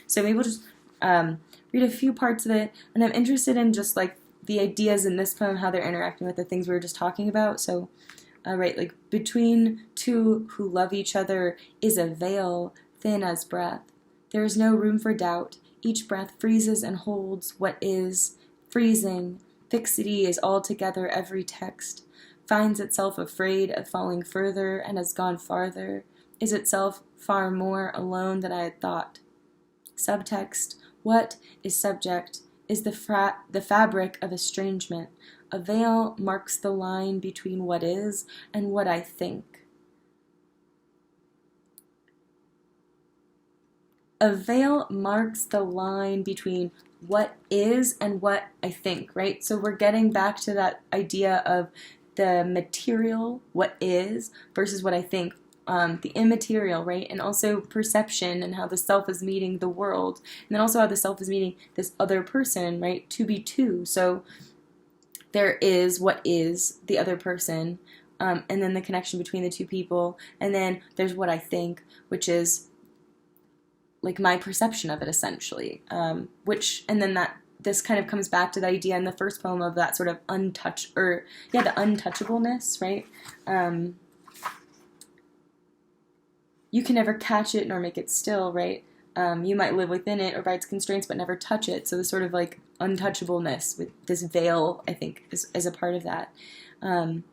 So maybe we'll just read a few parts of it, and I'm interested in just like the ideas in this poem, how they're interacting with the things we were just talking about. So, right, like between two who love each other is a veil thin as breath. There is no room for doubt. Each breath freezes and holds what is freezing. Fixity is altogether every text. Finds itself afraid of falling further and has gone farther. Is itself far more alone than I had thought. Subtext. What is subject is the fabric of estrangement. A veil marks the line between what is and what I think. A veil marks the line between what is and what I think, right? So we're getting back to that idea of the material, what is, versus what I think, the immaterial, right? And also perception and how the self is meeting the world. And then also how the self is meeting this other person, right? To be two. So there is what is the other person, and then the connection between the two people. And then there's what I think, which is like my perception of it, essentially. And then this kind of comes back to the idea in the first poem of that sort of the untouchableness, right? You can never catch it nor make it still, right? You might live within it or by its constraints but never touch it. So the sort of like untouchableness with this veil, I think, is a part of that. And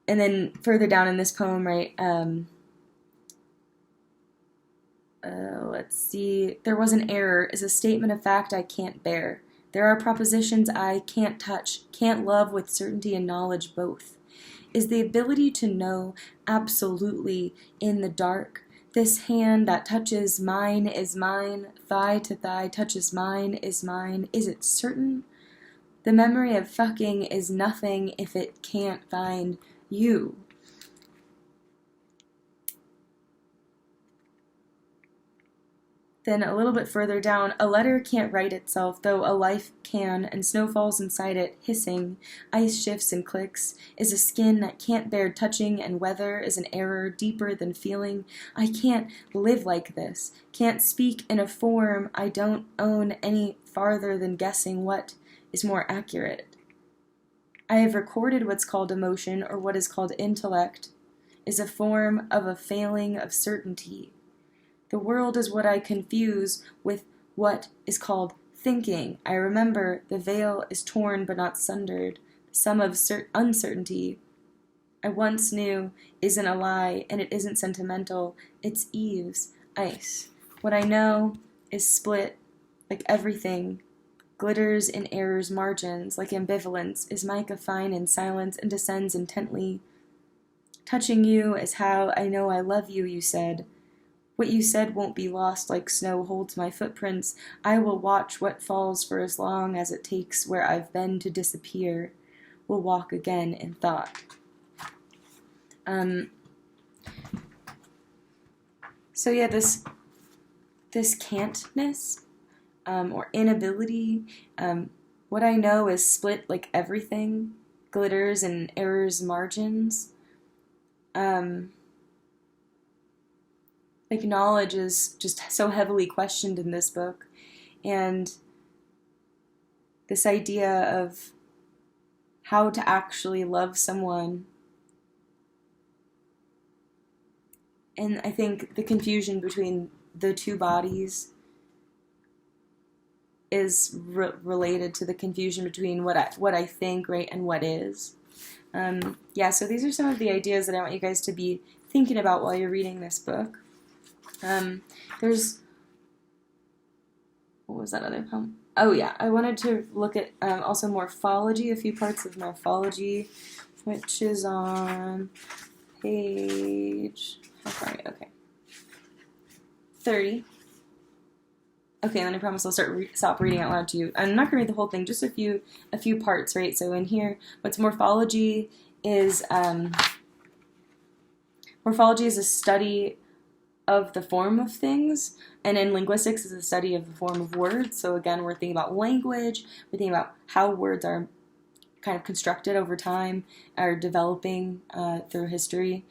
then further down in this poem, right, let's see. There was an error is a statement of fact I can't bear. There are propositions I can't touch, can't love with certainty and knowledge both. Is the ability to know absolutely in the dark. This hand that touches mine is mine, thigh to thigh touches mine is mine. Is it certain? The memory of fucking is nothing if it can't find you. Then a little bit further down, a letter can't write itself, though a life can, and snow falls inside it, hissing. Ice shifts and clicks. Is a skin that can't bear touching, and weather is an error deeper than feeling. I can't live like this, can't speak in a form I don't own any farther than guessing what is more accurate. I have recorded what's called emotion, or what is called intellect, is a form of a failing of certainty. The world is what I confuse with what is called thinking. I remember the veil is torn but not sundered, the sum of uncertainty. I once knew isn't a lie, and it isn't sentimental. It's eaves, ice. What I know is split, like everything, glitters in error's margins, like ambivalence, is mica fine in silence and descends intently. Touching you is how I know I love you, you said. What you said won't be lost like snow holds my footprints. I will watch what falls for as long as it takes where I've been to disappear. We'll walk again in thought. So yeah, this can'tness, or inability, what I know is split like everything, glitters and errors margins. Like knowledge is just so heavily questioned in this book, and this idea of how to actually love someone, and I think the confusion between the two bodies is related to the confusion between what I think, right, and what is. Yeah, so these are some of the ideas that I want you guys to be thinking about while you're reading this book. There's, what was that other poem? Oh yeah, I wanted to look at also morphology, a few parts of morphology, which is on page, how far are we? Okay, 30. Okay, and then I promise I'll stop reading out loud to you. I'm not going to read the whole thing, just a few parts, right? So in here, what's morphology is a study of the form of things, and in linguistics is a study of the form of words. So again, we're thinking about language, we're thinking about how words are kind of constructed over time, are developing through history,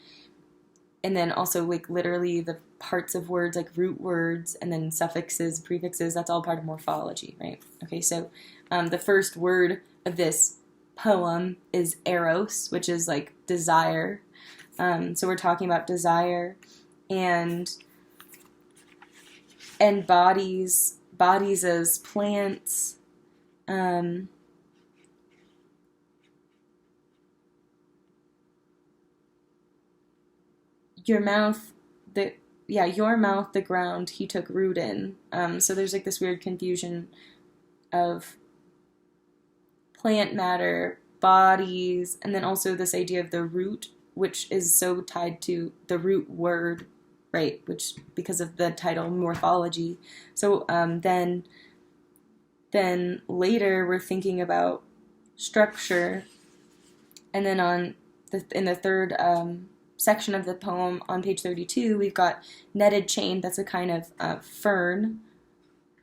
and then also like literally the parts of words like root words and then suffixes, prefixes. That's all part of morphology, right? Okay, so the first word of this poem is eros, which is like desire. So we're talking about desire and bodies as plants. Your mouth, the ground he took root in. So there's like this weird confusion of plant matter, bodies, and then also this idea of the root, which is so tied to the root word, right? Which, because of the title, morphology. So then later we're thinking about structure, and then in the third section of the poem on page 32, we've got netted chain. That's a kind of fern,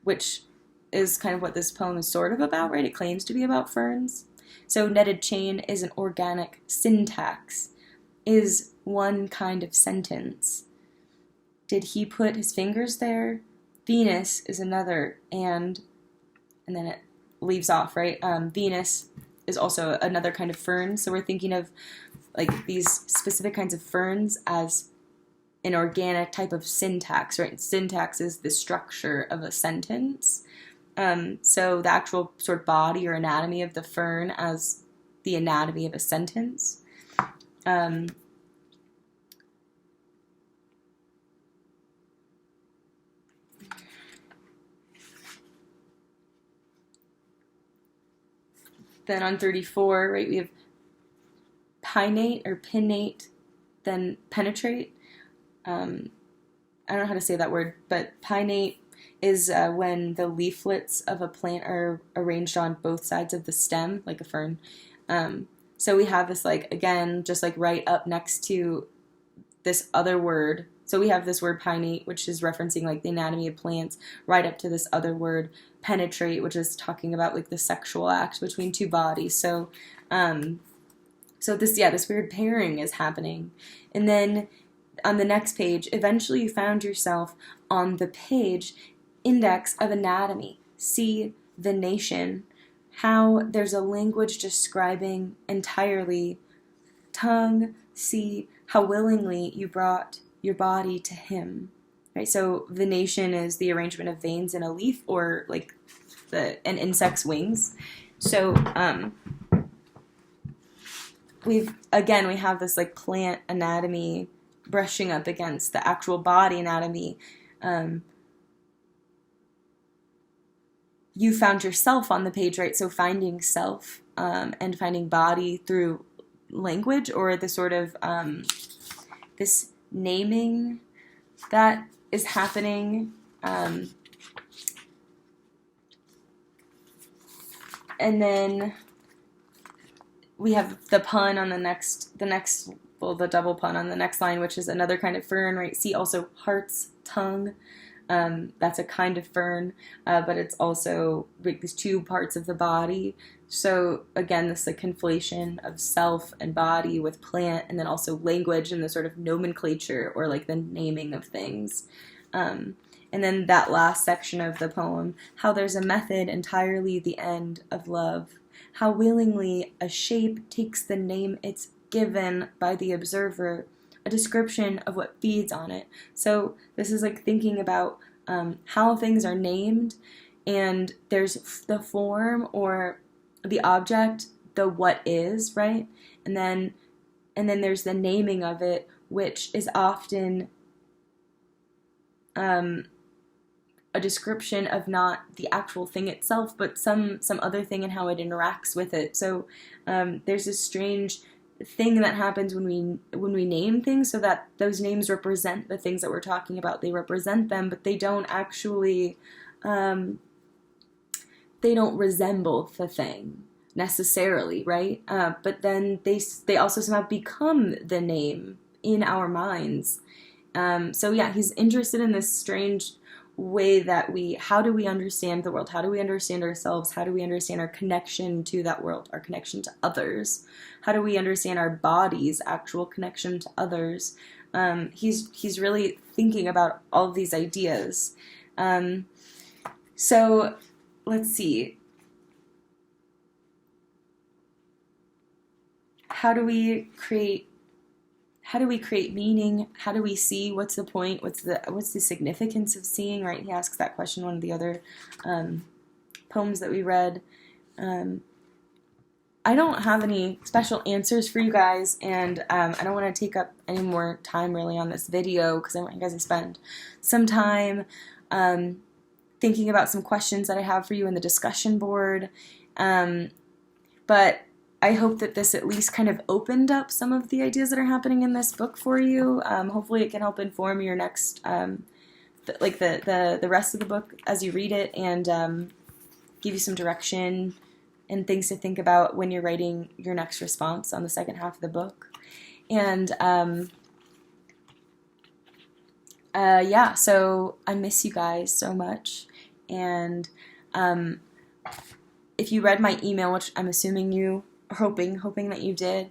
which is kind of what this poem is sort of about, right? It claims to be about ferns. So netted chain is an organic syntax, is one kind of sentence. Did he put his fingers there? Venus is another, and then it leaves off, right? Venus is also another kind of fern. So we're thinking of like these specific kinds of ferns as an organic type of syntax, right? Syntax is the structure of a sentence. So the actual sort of body or anatomy of the fern as the anatomy of a sentence. Then on 34, right, we have pinnate or pinnate, then penetrate. I don't know how to say that word, but pinnate is when the leaflets of a plant are arranged on both sides of the stem, like a fern. So we have this, like, again, just like right up next to this other word. So we have this word pinnate, which is referencing like the anatomy of plants, right up to this other word penetrate, which is talking about like the sexual act between two bodies. So this weird pairing is happening. And then on the next page, eventually you found yourself on the page index of anatomy. See the nation. How there's a language describing entirely tongue. See how willingly you brought your body to him. Right? So venation is the arrangement of veins in a leaf or like an insect's wings. So we have this like plant anatomy brushing up against the actual body anatomy. You found yourself on the page, right? So finding self and finding body through language or the sort of this naming that is happening. And then we have the pun on the double pun on the next line, which is another kind of fern, right? See also heart's tongue. That's a kind of fern, but it's also like these two parts of the body. So again, this like conflation of self and body with plant, and then also language and the sort of nomenclature or like the naming of things. And then that last section of the poem, how there's a method entirely the end of love. How willingly a shape takes the name it's given by the observer, a description of what feeds on it. So this is like thinking about how things are named, and there's the form or the object, the what is, right? And then there's the naming of it, which is often a description of not the actual thing itself, but some other thing and how it interacts with it. So there's this strange thing that happens when we name things, so that those names represent the things that we're talking about. They represent them, but they don't actually they don't resemble the thing necessarily, right? But then they also somehow become the name in our minds. So yeah, he's interested in this strange way that how do we understand the world? How do we understand ourselves? How do we understand our connection to that world, our connection to others? How do we understand our body's actual connection to others? He's really thinking about all of these ideas. So let's see. How do we create meaning? How do we see? What's the point? What's the significance of seeing? Right? He asks that question in one of the other poems that we read. I don't have any special answers for you guys, and I don't want to take up any more time really on this video because I want you guys to spend some time thinking about some questions that I have for you in the discussion board. But I hope that this at least kind of opened up some of the ideas that are happening in this book for you. Hopefully it can help inform your next, the rest of the book as you read it, and give you some direction and things to think about when you're writing your next response on the second half of the book. And yeah, so I miss you guys so much. And if you read my email, which I'm assuming you hoping that you did,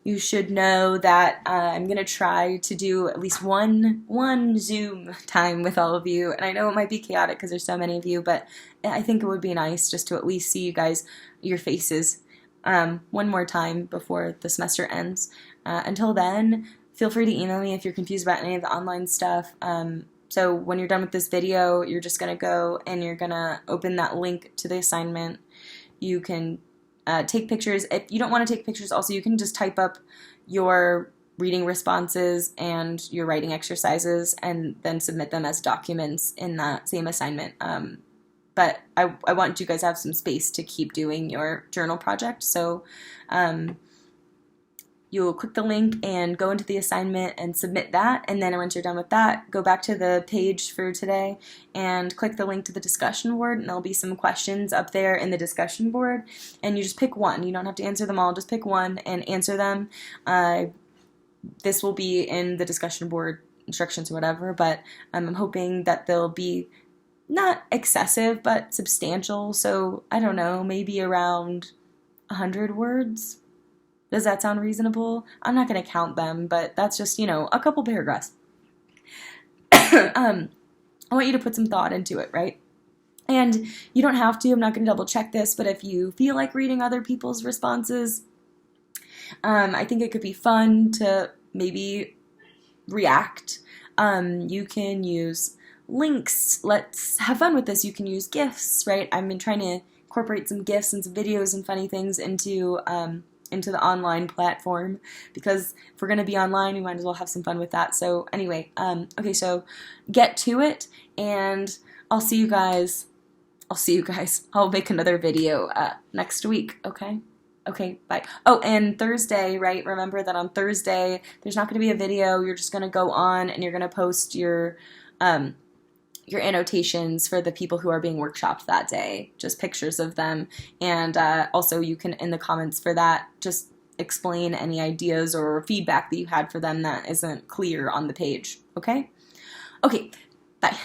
you should know that I'm going to try to do at least one Zoom time with all of you. And I know it might be chaotic because there's so many of you, but I think it would be nice just to at least see you guys, your faces, one more time before the semester ends. Until then, feel free to email me if you're confused about any of the online stuff. So when you're done with this video, you're just going to go and you're going to open that link to the assignment. You can take pictures. If you don't want to take pictures, also you can just type up your reading responses and your writing exercises and then submit them as documents in that same assignment. But I want you guys to have some space to keep doing your journal project. So you'll click the link and go into the assignment and submit that, and then once you're done with that, go back to the page for today and click the link to the discussion board, and there'll be some questions up there in the discussion board, and you just pick one. You don't have to answer them all, just pick one and answer them. This will be in the discussion board instructions or whatever, but I'm hoping that they'll be not excessive, but substantial, so I don't know, maybe around 100 words. Does that sound reasonable? I'm not going to count them, but that's just, a couple paragraphs. I want you to put some thought into it, right? And you don't have to. I'm not going to double check this, but if you feel like reading other people's responses, I think it could be fun to maybe react. You can use links. Let's have fun with this. You can use GIFs, right? I've been trying to incorporate some GIFs and some videos and funny things into the online platform, because if we're going to be online, we might as well have some fun with that. So anyway, okay, so get to it, and I'll see you guys. I'll make another video next week, okay? Okay, bye. Oh, and Thursday, right? Remember that on Thursday, there's not going to be a video. You're just going to go on and you're going to post your annotations for the people who are being workshopped that day, just pictures of them, and also you can, in the comments for that, just explain any ideas or feedback that you had for them that isn't clear on the page, okay? Okay, bye.